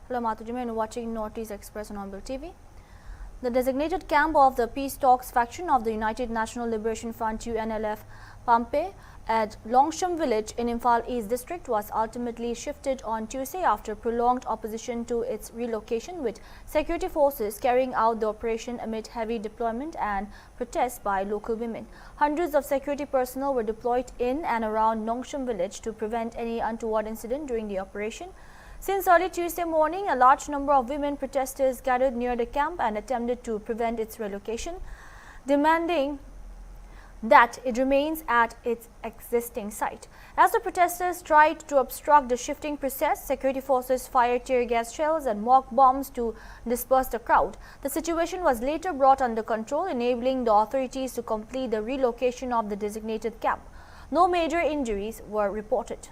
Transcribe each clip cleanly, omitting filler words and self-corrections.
Hello, Matujima, and watching Northeast Express on Onbill TV. The designated camp of the Peace Talks faction of the United National Liberation Front UNLF Pampe at Longsham village in Imphal East district was ultimately shifted on Tuesday after prolonged opposition to its relocation, with security forces carrying out the operation amid heavy deployment and protests by local women. Hundreds of security personnel were deployed in and around Longsham village to prevent any untoward incident during the operation. Since early Tuesday morning, a large number of women protesters gathered near the camp and attempted to prevent its relocation, demanding that it remains at its existing site. As the protesters tried to obstruct the shifting process, security forces fired tear gas shells and mock bombs to disperse the crowd. The situation was later brought under control, enabling the authorities to complete the relocation of the designated camp. No major injuries were reported.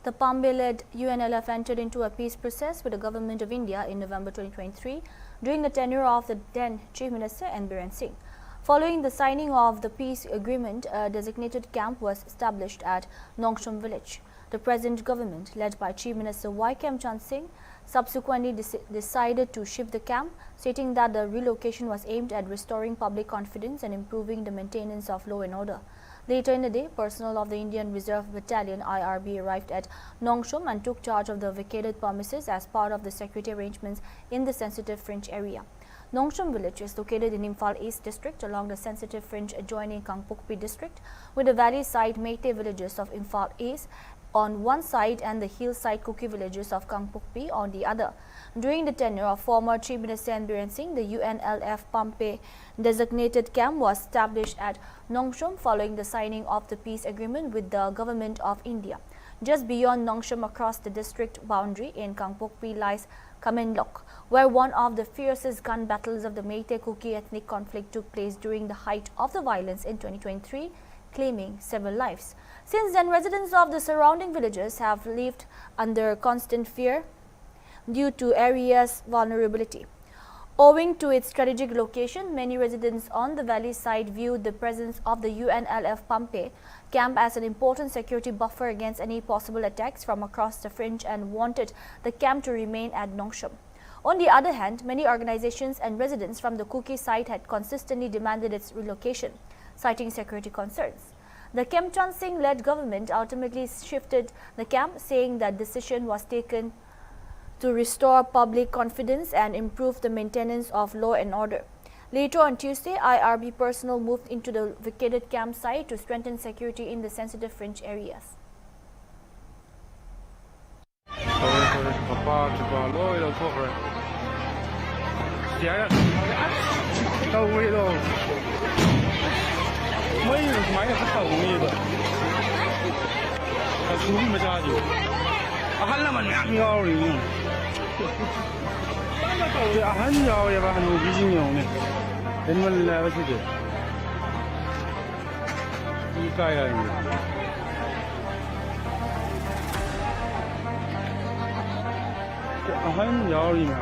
The Pambe-led UNLF entered into a peace process with the Government of India in November 2023 during the tenure of the then Chief Minister N. Biren Singh. Following the signing of the peace agreement, a designated camp was established at Longsham village. The present government, led by Chief Minister Y. Khemchand Singh, subsequently decided to shift the camp, stating that the relocation was aimed at restoring public confidence and improving the maintenance of law and order. Later in the day, personnel of the Indian Reserve Battalion IRB arrived at Longsham and took charge of the vacated premises as part of the security arrangements in the sensitive fringe area. Longsham village is located in Imphal East district along the sensitive fringe adjoining Kangpokpi district, with the valley side Meitei villages of Imphal East on one side and the hillside Kuki villages of Kangpokpi on the other. During the tenure of former Chief Minister N. Biren Singh, the UNLF Pampe designated camp was established at Longsham following the signing of the peace agreement with the Government of India. Just beyond Longsham across the district boundary in Kangpokpi lies Kamenlok, where one of the fiercest gun battles of the Meitei Kuki ethnic conflict took place during the height of the violence in 2023, claiming several lives. Since then, residents of the surrounding villages have lived under constant fear due to area's vulnerability. Owing to its strategic location, many residents on the valley side viewed the presence of the UNLF Pampe camp as an important security buffer against any possible attacks from across the fringe and wanted the camp to remain at Longsham. On the other hand, many organizations and residents from the Kuki side had consistently demanded its relocation, citing security concerns. The Khemchand Singh-led government ultimately shifted the camp, saying that decision was taken to restore public confidence and improve the maintenance of law and order. Later on Tuesday, IRB personnel moved into the vacated campsite to strengthen security in the sensitive fringe areas. 你盖了你。很要里面，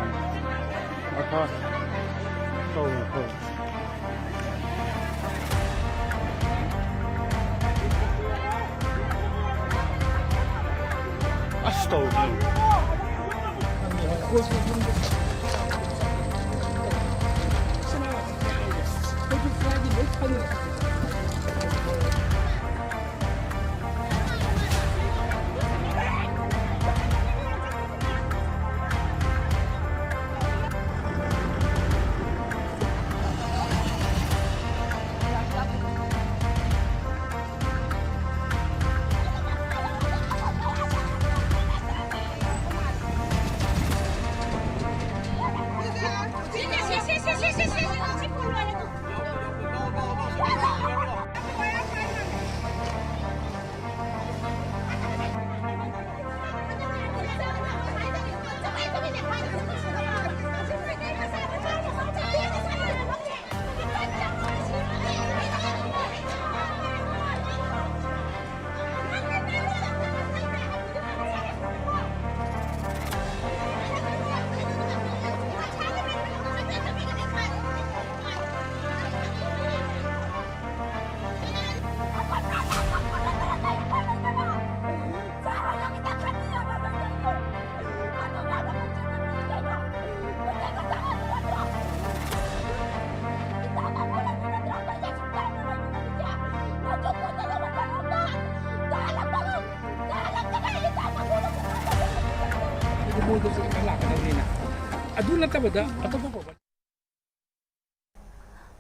他收口。足と腕。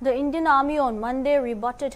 The Indian Army on Monday rebutted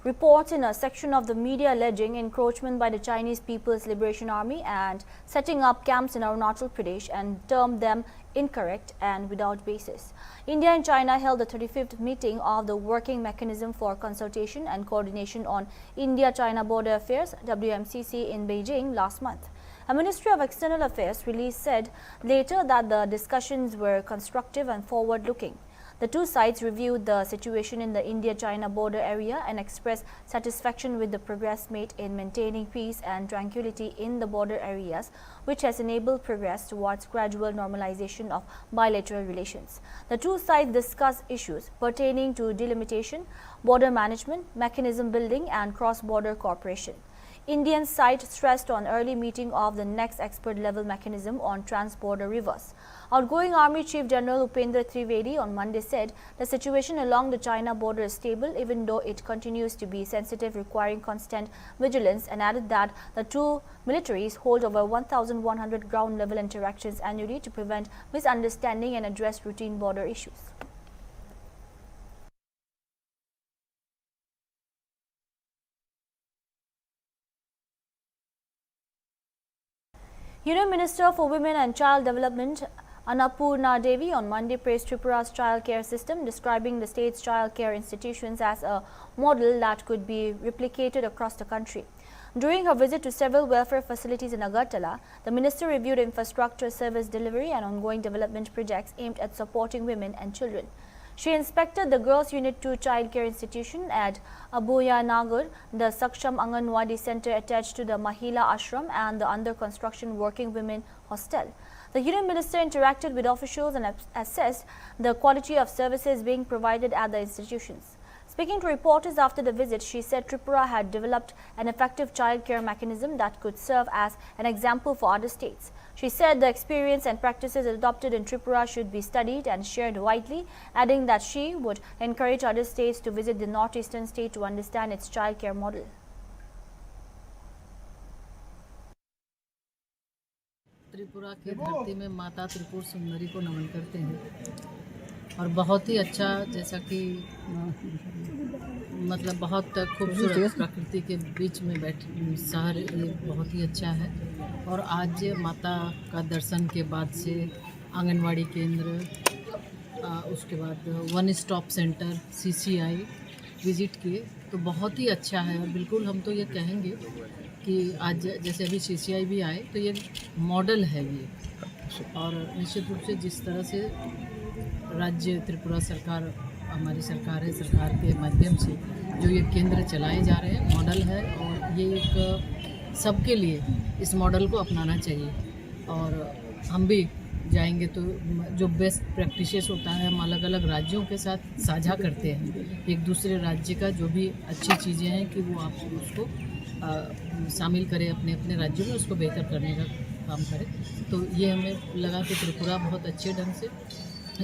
reports in a section of the media alleging encroachment by the Chinese People's Liberation Army and setting up camps in Arunachal Pradesh and termed them incorrect and without basis. India and China held the 35th meeting of the Working Mechanism for Consultation and Coordination on India-China Border Affairs (WMCC) in Beijing last month. A Ministry of External Affairs release said later that the discussions were constructive and forward-looking. The two sides reviewed the situation in the India-China border area and expressed satisfaction with the progress made in maintaining peace and tranquility in the border areas, which has enabled progress towards gradual normalization of bilateral relations. The two sides discussed issues pertaining to delimitation, border management, mechanism building and cross-border cooperation. Indian side stressed on early meeting of the next expert-level mechanism on trans-border rivers. Outgoing Army Chief General Upendra Trivedi on Monday said the situation along the China border is stable even though it continues to be sensitive, requiring constant vigilance, and added that the two militaries hold over 1,100 ground-level interactions annually to prevent misunderstanding and address routine border issues. Union Minister for Women and Child Development Annapurna Devi on Monday praised Tripura's child care system, describing the state's child care institutions as a model that could be replicated across the country. During her visit to several welfare facilities in Agartala, the minister reviewed infrastructure, service delivery and ongoing development projects aimed at supporting women and children. She inspected the Girls Unit 2 Child Care Institution at Abuya Nagar, the Saksham Anganwadi Center attached to the Mahila Ashram and the under construction Working Women Hostel. The Union Minister interacted with officials and assessed the quality of services being provided at the institutions. Speaking to reporters after the visit, she said Tripura had developed an effective child care mechanism that could serve as an example for other states. She said the experience and practices adopted in Tripura should be studied and shared widely, adding that she would encourage other states to visit the northeastern state to understand its child care model. Tripura की धरती में माता त्रिपुर सुंदरी को नमन करते हैं और बहुत ही अच्छा, जैसा कि मतलब बहुत खूबसूरत प्रकृति के बीच में शहर ये बहुत ही अच्छा है। और आज माता का दर्शन के बाद से आंगनवाड़ी केंद्र, उसके बाद one stop centre CCI visit किए तो बहुत ही अच्छा है। और बिल्कुल हम तो ये कहेंगे कि आज जैसे अभी CCI भी आए तो ये मॉडल है ये। और निश्चित रूप से जिस तरह से राज्य त्रिपुरा सरकार, हमारी सरकार है, सरकार के माध्यम से जो ये केंद्र चलाए जा रहे हैं मॉडल है, और ये एक सबके लिए इस मॉडल को अपनाना चाहिए। और हम भी जाएंगे तो जो बेस्ट प्रैक्टिसेस होता है हम अलग अलग राज्यों के साथ साझा करते हैं, एक दूसरे राज्य का जो भी अच्छी चीज़ें हैं कि वो आप उसको शामिल करें अपने अपने राज्यों में, उसको बेहतर करने का काम करें। तो ये हमें लगा कि त्रिपुरा बहुत अच्छे ढंग से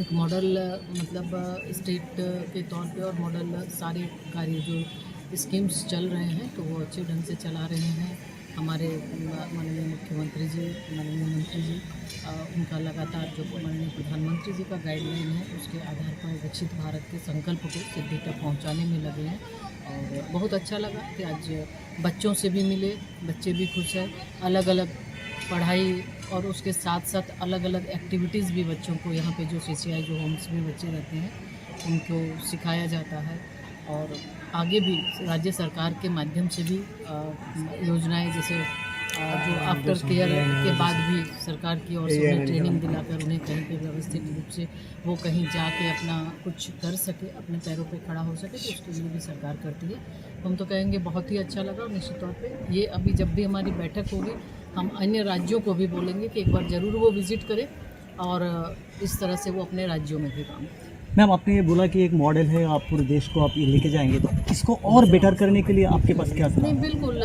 एक मॉडल मतलब स्टेट के तौर पे और मॉडल सारे कार्य जो स्कीम्स चल रहे हैं तो वो अच्छे ढंग से चला रहे हैं। हमारे माननीय मुख्यमंत्री जी, माननीय मंत्री जी, उनका लगातार जो माननीय प्रधानमंत्री जी का गाइडलाइन है उसके आधार पर विकसित भारत के संकल्प को सिद्धि तक पहुंचाने में लगे हैं। और बहुत अच्छा लगा कि आज बच्चों से भी मिले, बच्चे भी खुश हैं। अलग अलग पढ़ाई और उसके साथ साथ अलग अलग एक्टिविटीज़ भी बच्चों को यहाँ पे जो CCI जो होम्स में बच्चे रहते हैं उनको सिखाया जाता है। और आगे भी राज्य सरकार के माध्यम से भी योजनाएं जैसे जो आफ्टर केयर के बाद भी सरकार की ओर से उन्हें ट्रेनिंग दिलाकर उन्हें कहीं पे व्यवस्थित रूप से वो कहीं जाके अपना कुछ कर सके, अपने पैरों पे खड़ा हो सके, तो उसके लिए भी सरकार करती है। हम तो कहेंगे बहुत ही अच्छा लगा। और निश्चित तौर पे ये अभी जब भी हमारी बैठक होगी हम अन्य राज्यों को भी बोलेंगे कि एक बार ज़रूर वो विज़िट करें और इस तरह से वो अपने राज्यों में भी काम करें। मैम, आपने ये बोला कि एक मॉडल है, आप पूरे देश को आप ये लेके जाएंगे, तो इसको और बेटर करने के लिए आपके पास क्या नहीं, बिल्कुल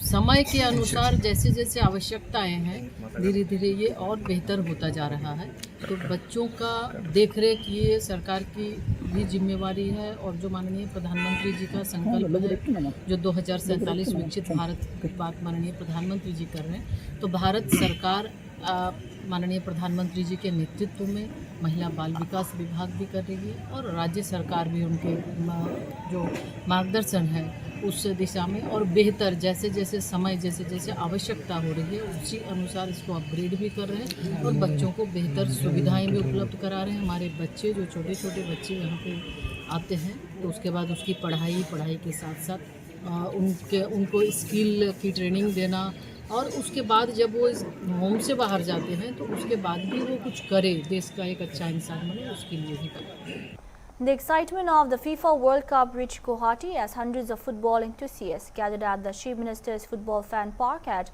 समय के अनुसार जैसे जैसे आवश्यकताएं हैं धीरे धीरे ये और बेहतर होता जा रहा है। तो बच्चों का देख रेख ये सरकार की भी जिम्मेवारी है। और जो माननीय प्रधानमंत्री जी का संकल्प है जो 2047 विकसित भारत की बात माननीय प्रधानमंत्री जी कर रहे हैं, तो भारत सरकार माननीय प्रधानमंत्री जी के नेतृत्व में महिला बाल विकास विभाग भी कर रही है और राज्य सरकार भी उनके जो मार्गदर्शन है उस दिशा में और बेहतर जैसे जैसे समय जैसे जैसे आवश्यकता हो रही है उसी अनुसार इसको अपग्रेड भी कर रहे हैं और बच्चों को बेहतर सुविधाएं भी उपलब्ध करा रहे हैं। हमारे बच्चे जो छोटे छोटे बच्चे यहाँ पे आते हैं तो उसके बाद उसकी पढ़ाई के साथ साथ उनको स्किल की ट्रेनिंग देना और उसके बाद जब वो इस होम से बाहर जाते हैं तो उसके बाद भी वो कुछ करे, देश का एक अच्छा इंसान बने, उसके लिए भी करें। The excitement of the FIFA World Cup reached Guwahati as hundreds of football enthusiasts gathered at the Chief Minister's Football Fan Park at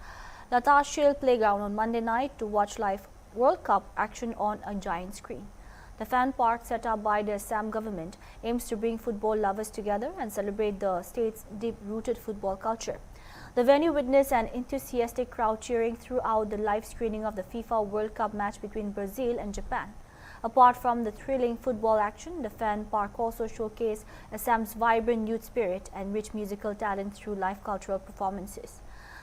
Latashil Playground on Monday night to watch live World Cup action on a giant screen. The fan park set up by the Assam government aims to bring football lovers together and celebrate the state's deep-rooted football culture. The venue witnessed an enthusiastic crowd cheering throughout the live screening of the FIFA World Cup match between Brazil and Japan. Apart from the thrilling football action, the fan park also showcased Assam's vibrant youth spirit and rich musical talent through live cultural performances.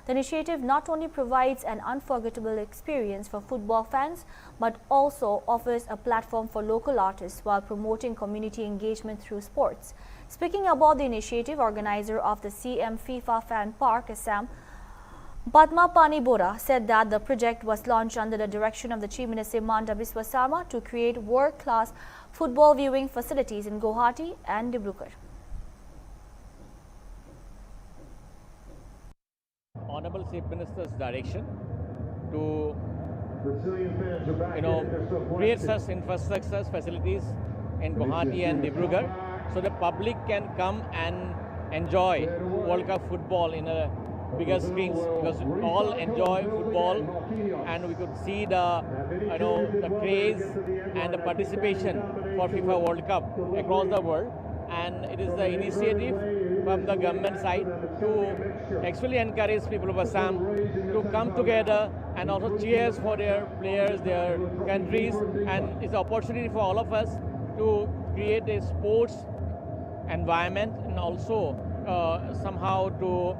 The initiative not only provides an unforgettable experience for football fans, but also offers a platform for local artists while promoting community engagement through sports. Speaking about the initiative, organizer of the CM FIFA Fan Park, Assam, Padma Pani Bora, said that the project was launched under the direction of the Chief Minister Himanta Biswa Sarma to create world-class football viewing facilities in Guwahati and Dibrugarh. Honorable Chief Minister's direction to create such infrastructure facilities in Guwahati and Dibrugarh so the public can come and enjoy World Cup football in a bigger screens, because we all enjoy football and we could see the craze and the participation for FIFA World Cup across the world. And it is the initiative from the government side to actually encourage people of Assam to come together and also cheers for their players, their countries, and it's an opportunity for all of us to create a sports environment and also somehow to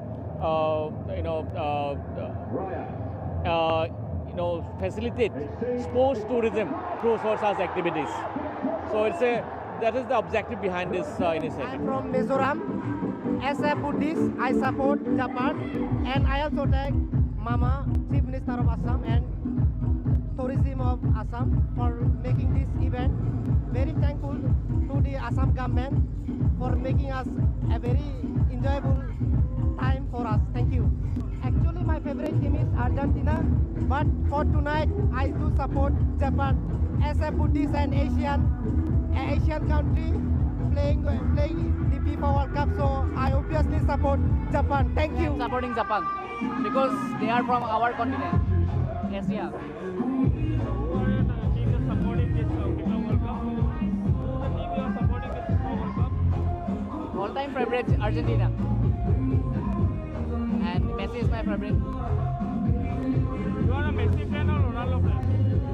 facilitate sports tourism through such activities. So that is the objective behind this initiative. I am from Mizoram. As a Buddhist, I support Japan, and I also thank Mama, Chief Minister of Assam, and Tourism of Assam for making this event. Very thankful to the Assam government for making us a very enjoyable time for us. Thank you. Actually, my favorite team is Argentina, but for tonight, I do support Japan. As a Buddhist and Asian country, playing the FIFA World Cup, so I obviously support Japan. Thank you. I'm supporting Japan because they are from our continent, Asia. All-time favorite Argentina, and Messi is my favorite. You are a Messi fan or Ronaldo fan?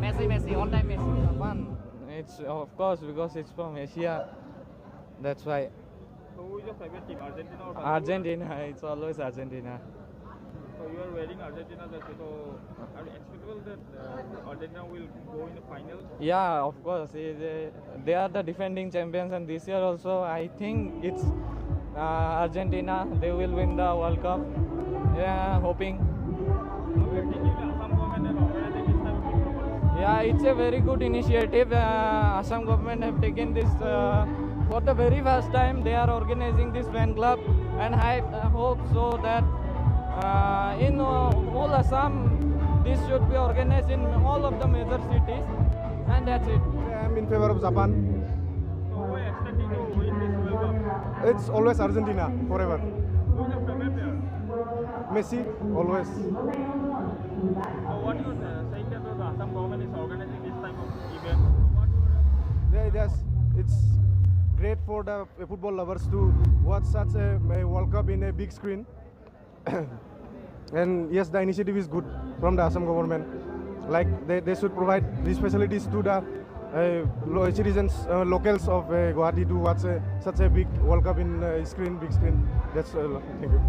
Messi, all-time Messi. Japan, it's of course because it's from Asia. That's why. So who is your favorite team, Argentina or Brazil? Argentina, it's always Argentina. So you are wearing Argentina jersey. So are you expectable that Argentina will go in the final? Yeah, of course. They are the defending champions, and this year also, I think it's Argentina. They will win the World Cup. Yeah, hoping. So we are thinking the Assam government and organizing this type of tournament. Yeah, it's a very good initiative. Assam government have taken this for the very first time. They are organizing this fan club, and I hope so that in whole Assam, this should be organized in all of the major cities, and that's it. I am in favor of Japan. So who are expecting to win this World Cup? It's always Argentina, forever. Who is your favorite player? Messi, always. So what you are saying that the Assam government is organizing this type of event? So what you are Yes, it's great for the football lovers to watch such a World Cup in a big screen. And yes, the initiative is good from the Assam government. Like they should provide these facilities to the citizens, locals of Guwahati to watch such a big World Cup in big screen. That's thank you.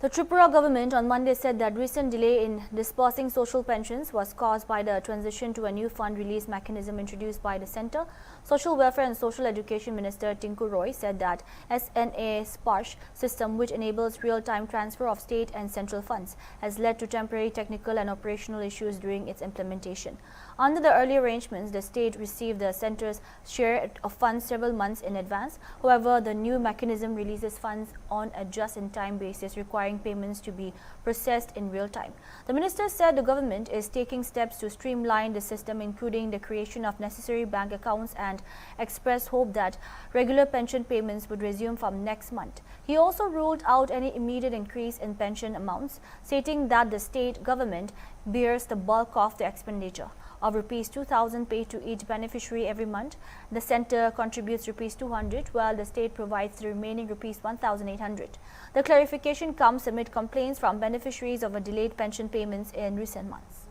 The Tripura government on Monday said that recent delay in disbursing social pensions was caused by the transition to a new fund release mechanism introduced by the centre. Social Welfare and Social Education Minister Tinku Roy said that SNA Sparsh system, which enables real-time transfer of state and central funds, has led to temporary technical and operational issues during its implementation. Under the early arrangements, the state received the centre's share of funds several months in advance. However, the new mechanism releases funds on a just-in-time basis, requiring payments to be processed in real time. The minister said the government is taking steps to streamline the system, including the creation of necessary bank accounts, and expressed hope that regular pension payments would resume from next month. He also ruled out any immediate increase in pension amounts, stating that the state government bears the bulk of the expenditure of Rs 2,000 paid to each beneficiary every month. The centre contributes Rs 200, while the state provides the remaining Rs 1,800. The clarification comes amid complaints from beneficiaries over delayed pension payments in recent months.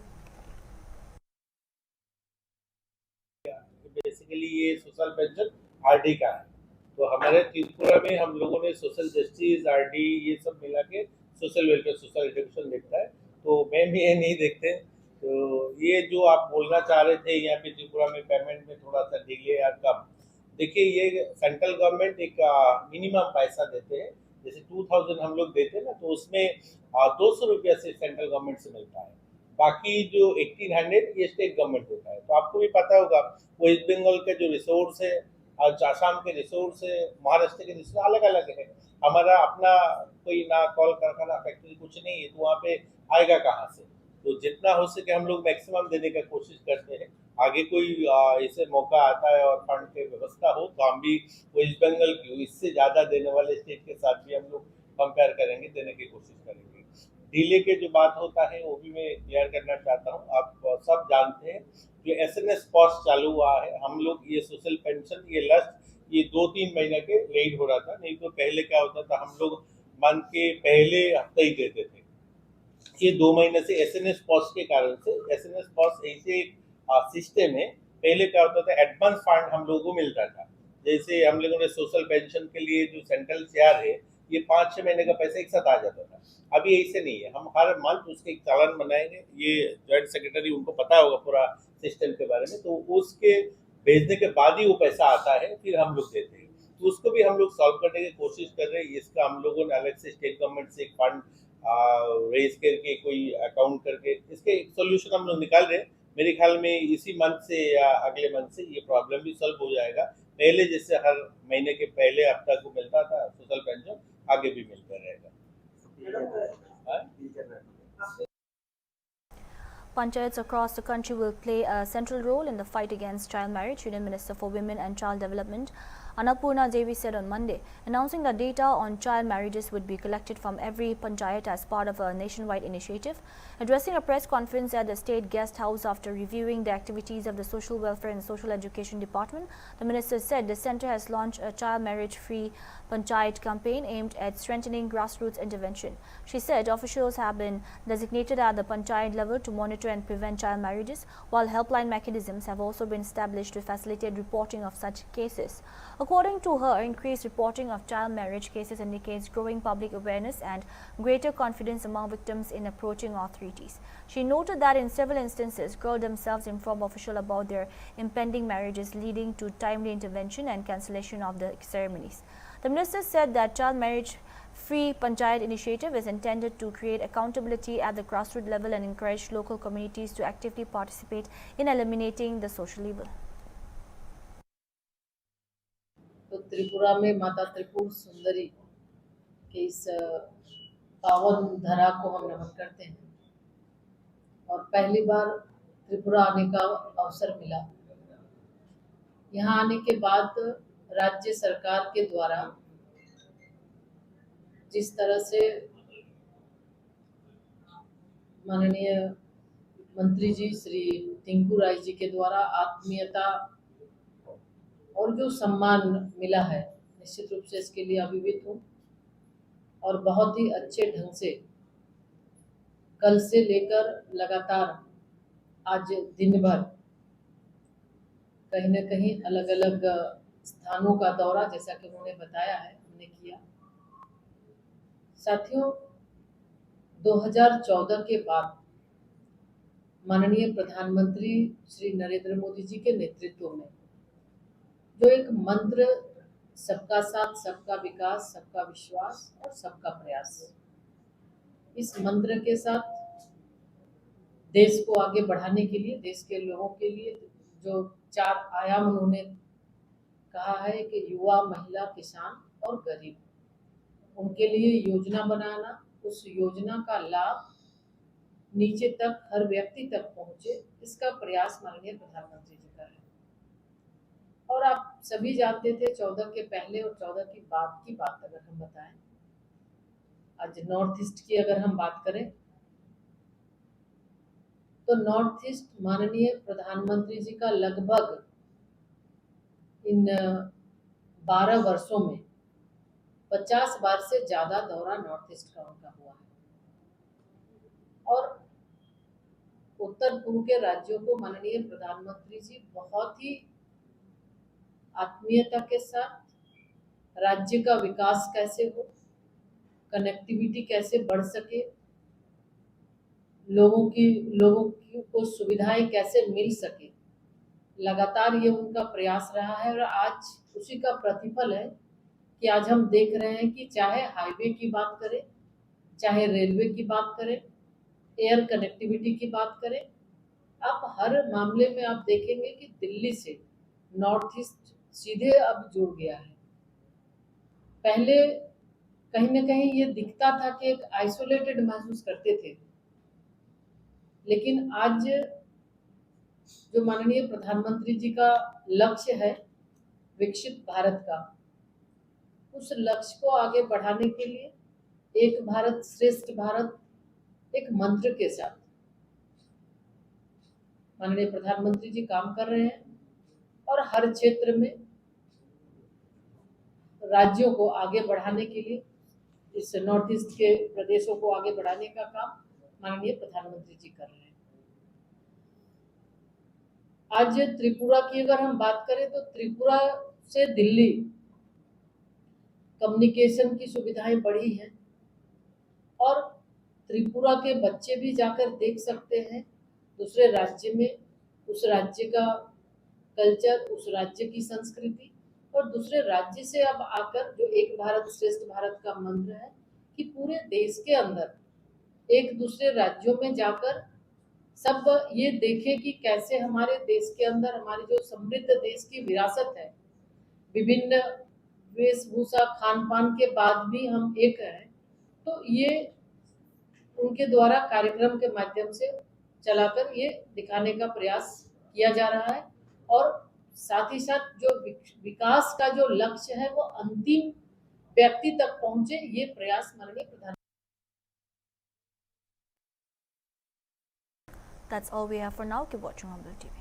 Basically ये social pension RD का है, तो हमारे त्रिपुरा में हम लोगों ने social justice RD ये सब मिला के सोशल वेलफेयर सोशल एजुकेशन देखता है, तो मैं भी ये नहीं देखते। तो ये जो आप बोलना चाह रहे थे यहाँ पे त्रिपुरा में पेमेंट में थोड़ा सा डिले या कम, देखिए ये सेंट्रल गवर्नमेंट एक मिनिमम पैसा देते हैं, जैसे 2000 हम लोग देते हैं ना, तो उसमें 200 रुपया से सेंट्रल गवर्नमेंट से मिलता है, बाकी जो 1800 ये स्टेट गवर्नमेंट देता है। तो आपको भी पता होगा वेस्ट बंगाल के जो रिसोर्स है, आसाम के रिसोर्स है, महाराष्ट्र के रिसोर्स अलग अलग है। हमारा अपना कोई ना कॉल कारखाना फैक्ट्री कुछ नहीं है, तो वहाँ पे आएगा कहाँ से? तो जितना हो सके हम लोग मैक्सिमम देने का कोशिश करते हैं। आगे कोई ऐसे मौका आता है और फंड की व्यवस्था हो तो हम भी वेस्ट बंगाल की इससे ज़्यादा देने वाले स्टेट के साथ भी हम लोग कंपेयर करेंगे, देने की कोशिश करेंगे। डिले के जो बात होता है वो भी मैं क्लियर करना चाहता हूँ। आप सब जानते हैं जो SNS पॉस्ट चालू हुआ है, हम लोग ये सोशल पेंशन ये लास्ट ये 2-3 महीने के लेट हो रहा था, नहीं तो पहले क्या होता था हम लोग मंथ के पहले हफ्ते ही देते थे। ये 2 महीने से SNS पॉस्ट के कारण से SNS पॉस्ट ऐसे सिस्टम है, पहले क्या होता था एडवांस फंड हम लोगों को मिलता था, जैसे हम लोगों ने सोशल पेंशन के लिए जो सेंट्रल शेयर है ये 5-6 महीने का पैसा एक साथ आ जाता था। अभी ऐसे नहीं है, हम हर मंथ उसके एक चालान बनाएंगे, ये जॉइंट सेक्रेटरी उनको पता होगा पूरा सिस्टम के बारे में, तो उसके भेजने के बाद ही वो पैसा आता है, फिर हम लोग देते हैं। तो उसको भी हम लोग सॉल्व करने की कोशिश कर रहे हैं। इसका हम लोगों ने अलग से स्टेट गवर्नमेंट से एक फंड रेज करके कोई अकाउंट करके इसके एक सोल्यूशन हम लोग निकाल रहे हैं। मेरे ख्याल में इसी मंथ से या अगले मंथ से ये प्रॉब्लम भी सॉल्व हो जाएगा। पहले जैसे हर महीने के पहले हफ्ता को मिलता था सोशल पेंशन, आगे भी मिलता रहेगा। Panchayats across the country will play a central role in the fight against child marriage, Union Minister for Women and Child Development Annapurna Devi said on Monday, announcing that data on child marriages would be collected from every panchayat as part of a nationwide initiative. Addressing a press conference at the State Guest House after reviewing the activities of the Social Welfare and Social Education Department, the minister said the centre has launched a child marriage-free panchayat campaign aimed at strengthening grassroots intervention. She said officials have been designated at the panchayat level to monitor and prevent child marriages, while helpline mechanisms have also been established to facilitate reporting of such cases. According to her, increased reporting of child marriage cases indicates growing public awareness and greater confidence among victims in approaching authorities. She noted that in several instances, girls themselves inform officials about their impending marriages, leading to timely intervention and cancellation of the ceremonies. The minister said that child marriage free panchayat initiative is intended to create accountability at the grassroots level and encourage local communities to actively participate in eliminating the social evil. तो त्रिपुरा में माता त्रिपुर सुंदरी के इस पावन धरा को हम नमन करते हैं और पहली बार त्रिपुरा आने का अवसर मिला। यहाँ आने के बाद राज्य सरकार के द्वारा जिस तरह से माननीय मंत्री जी श्री टिंकू राय जी के द्वारा आत्मीयता और जो सम्मान मिला है, निश्चित रूप से इसके लिए अभिभूत हूँ और बहुत ही अच्छे ढंग से कल से लेकर लगातार आज दिन भर कहीं न कहीं अलग अलग स्थानों का दौरा, जैसा कि उन्होंने बताया है, हमने किया। साथियों, 2014 के बाद माननीय प्रधानमंत्री श्री नरेंद्र मोदी जी के नेतृत्व में जो एक मंत्र सबका साथ, सबका विकास, सबका विश्वास और सबका प्रयास, इस मंत्र के साथ देश को आगे बढ़ाने के लिए, देश के लोगों के लिए जो 4 आयाम उन्होंने कहा है कि युवा, महिला, किसान और गरीब, उनके लिए योजना बनाना, उस योजना का लाभ नीचे तक, हर व्यक्ति तक पहुंचे, इसका प्रयास माननीय प्रधानमंत्री जी का है। और आप सभी जानते थे 14 के पहले और 14 के बाद की बात अगर हम बताएं, आज नॉर्थ ईस्ट की अगर हम बात करें तो नॉर्थ ईस्ट माननीय प्रधानमंत्री जी का लगभग इन 12 वर्षों में 50 बार से ज्यादा दौरा नॉर्थ ईस्ट का उनका हुआ है और उत्तर पूर्व के राज्यों को माननीय प्रधानमंत्री जी बहुत ही आत्मीयता के साथ राज्य का विकास कैसे हो, कनेक्टिविटी कैसे बढ़ सके, लोगों को सुविधाएं कैसे मिल सके, लगातार ये उनका प्रयास रहा है। और आज उसी का प्रतिफल है कि आज हम देख रहे हैं कि चाहे हाईवे की बात करें, चाहे रेलवे की बात करें, एयर कनेक्टिविटी की बात करें, आप हर मामले में आप देखेंगे कि दिल्ली से नॉर्थ ईस्ट सीधे अब जुड़ गया है। पहले कहीं न कहीं ये दिखता था कि एक आइसोलेटेड महसूस करते थे, लेकिन आज जो माननीय प्रधानमंत्री जी का लक्ष्य है विकसित भारत का, उस लक्ष्य को आगे बढ़ाने के लिए एक भारत श्रेष्ठ भारत एक मंत्र के साथ माननीय प्रधानमंत्री जी काम कर रहे हैं और हर क्षेत्र में राज्यों को आगे बढ़ाने के लिए, इस नॉर्थ ईस्ट के प्रदेशों को आगे बढ़ाने का काम माननीय प्रधानमंत्री जी कर रहे हैं। आज त्रिपुरा की अगर हम बात करें तो त्रिपुरा से दिल्ली कम्युनिकेशन की सुविधाएं बढ़ी हैं और त्रिपुरा के बच्चे भी जाकर देख सकते हैं दूसरे राज्य में उस राज्य का कल्चर, उस राज्य की संस्कृति, और दूसरे राज्य से अब आकर जो एक भारत श्रेष्ठ भारत का मंत्र है कि पूरे देश के अंदर एक दूसरे राज्यों में जाकर सब ये देखें कि कैसे हमारे देश के अंदर हमारी जो समृद्ध देश की विरासत है, विभिन्न वेशभूषा खान पान के बाद भी हम एक हैं, तो ये उनके द्वारा कार्यक्रम के माध्यम से चलाकर ये दिखाने का प्रयास किया जा रहा है और साथ ही साथ जो विकास का जो लक्ष्य है वो अंतिम व्यक्ति तक पहुंचे, ये प्रयास माननीय प्रधानमंत्री। That's all we have for now. Keep watching Humble TV.